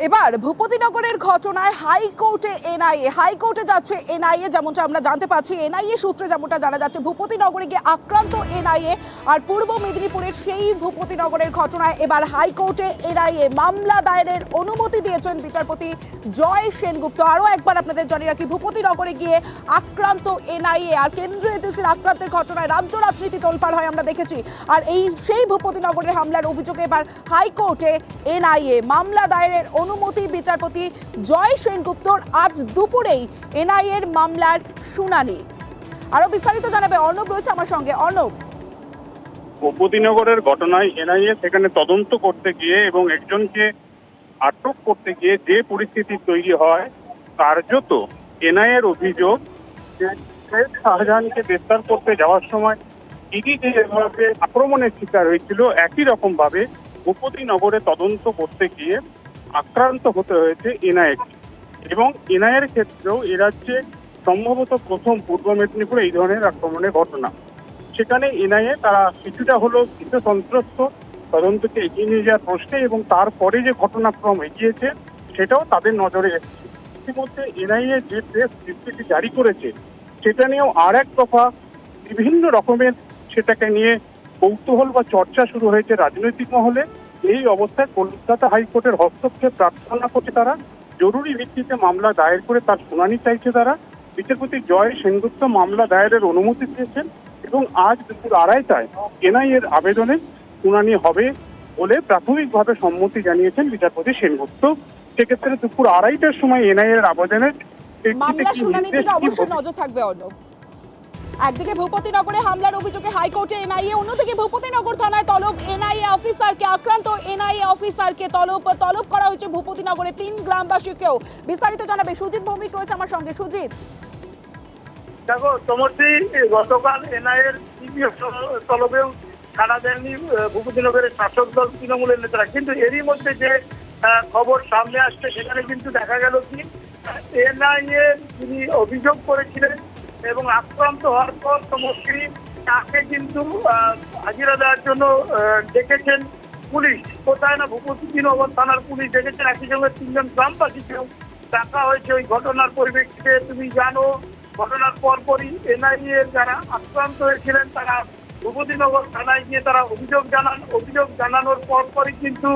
এবার ভূপতিনগরের ঘটনায় হাইকোর্টে হাইকোর্টে যাচ্ছে এনআইএ। যেমনটা আমরা জানতে পাচ্ছি, এনআইএ সূত্রে যেমনটা জানা যাচ্ছে, ভূপতিনগরে গিয়ে আক্রান্ত এনআইএ। আর পূর্ব মেদিনীপুরের সেই ভূপতিনগরের ঘটনায় এবার হাইকোর্টে এনআইএ মামলা দায়েরের অনুমতি দিয়েছেন বিচারপতি জয় সেনগুপ্ত। আরও একবার আপনাদের জানিয়ে রাখি, ভূপতিনগরে গিয়ে আক্রান্ত এনআইএ আর কেন্দ্রীয় এজেন্সির আক্রান্তের ঘটনায় রাজ্য রাজনীতি তোলপাড় হয় আমরা দেখেছি। আর সেই ভূপতিনগরের হামলার অভিযোগে এবার হাইকোর্টে এনআইএ মামলা দায়েরের অনুমতি বিচারপতি জয় সেনগুপ্তর। আজ দুপুরেই এনআইএর মামলার শুনানি। আরো বিস্তারিত জানাবে অর্ণব, রয়েছে আমার সঙ্গে। অর্ণব, ভূপতিনগরের ঘটনায় এনআইএ সেখানে তদন্ত করতে গিয়ে এবং একজনকে আটক করতে গিয়ে যে পরিস্থিতি তৈরি হয়, কার্যত এনআইএর অভিযোগ যে শেখ শাহজাহানকে গ্রেফতার করতে যাওয়ার সময় ইডি যেভাবে আক্রমণের শিকার হয়েছিল, একই রকম ভাবে ভূপতিনগরে তদন্ত করতে গিয়ে আক্রান্ত হতে হয়েছে এনআইএ। এবং এনআইএর ক্ষেত্রেও এ রাজ্যে সম্ভবত প্রথম পূর্ব মেদিনীপুরে এই ধরনের আক্রমণের ঘটনা। সেখানে এনআইএ তারা কিছুটা হলেও ভীত সন্ত্রস্ত তদন্তকে এগিয়ে নিয়ে যাওয়ার প্রশ্নে, এবং তারপরে যে ঘটনাক্রম এগিয়েছে সেটাও তাদের নজরে এসেছে। ইতিমধ্যে এনআইএ যে প্রেস বিবৃতি জারি করেছে সেটা নিয়েও আর এক দফা বিভিন্ন রকমের সেটাকে নিয়ে কৌতূহল বা চর্চা শুরু হয়েছে রাজনৈতিক মহলে। এই অবস্থায় কলকাতা হাইকোর্টের হস্তক্ষেপ প্রার্থনা করছে তারা, জরুরি ভিত্তিতে মামলা দায়ের করে তার শুনানি চাইছে তারা। বিচারপতি জয় সেনগুপ্ত মামলা দায়েরের অনুমতি দিয়েছেন এবং আজ দুপুর 2:30টায় এনআইএর আবেদনে শুনানি হবে বলে প্রাথমিকভাবে সম্মতি জানিয়েছেন বিচারপতি সেনগুপ্ত। সেক্ষেত্রে দুপুর 2:30টার সময় এনআইএর আবেদনে অবশ্যই নজর থাকবে। অর্ণব, একদিকে ভূপতিনগরে হামলার অভিযোগে হাইকোর্টে এনআইএ, অন্যদিকে ভূপতিনগর থানায় তলব এনআইএ অফিসারকে। আক্রান্ত এনআইএ অফিসারকে তলব করা হয়েছে ভূপতিনগরে 3 গ্রামবাসীকেও। বিস্তারিত জানাবে সুজিত ভৌমিক, রয়েছে আমার সঙ্গে। সুজিত, দেখো তোমার্থী, গতকাল এনআইএর তলবেও সাড়া দেননি ভূপতিনগরের শাসক দল তৃণমূলের নেতারা, কিন্তু এরই মধ্যে যে খবর সামনে আসছে সেখানে কিন্তু দেখা গেল কি এনআইএ যিনি অভিযোগ করেছিলেন এবং আক্রান্ত হওয়ার পর সমস্ত তাকে কিন্তু হাজিরা দেওয়ার জন্য ডেকেছেন পুলিশ। কোথায় না ভূপতিনগর থানার পুলিশ ডেকেছেন, একই সঙ্গে 3 জন গ্রামবাসীকেও ডাকা হয়েছে ওই ঘটনার পরিপ্রেক্ষিতে। তুমি জানো, ঘটনার পরপরই এনআইএ যারা আক্রান্ত হয়েছিলেন তারা ভূপতিনগর থানায় গিয়ে তারা অভিযোগ জানানোর পরপরই কিন্তু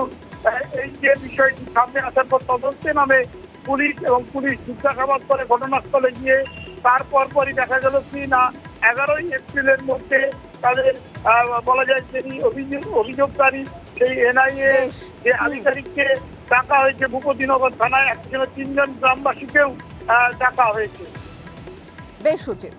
এই যে বিষয়টি সামনে আসার পর তদন্তে নামে পুলিশ, এবং পুলিশ জিজ্ঞাসাবাদ করে ঘটনাস্থলে গিয়ে তার পরপরই দেখা গেল কি না 11ই এপ্রিলের মধ্যে তাদের বলা যায় যিনি অভিযোগকারী সেই এনআইএ যে আধিকারিককে ডাকা হয়েছে ভূপতিনগর থানায়, একসঙ্গে 3 জন গ্রামবাসীকেও ডাকা হয়েছে। বেশ সুচিত।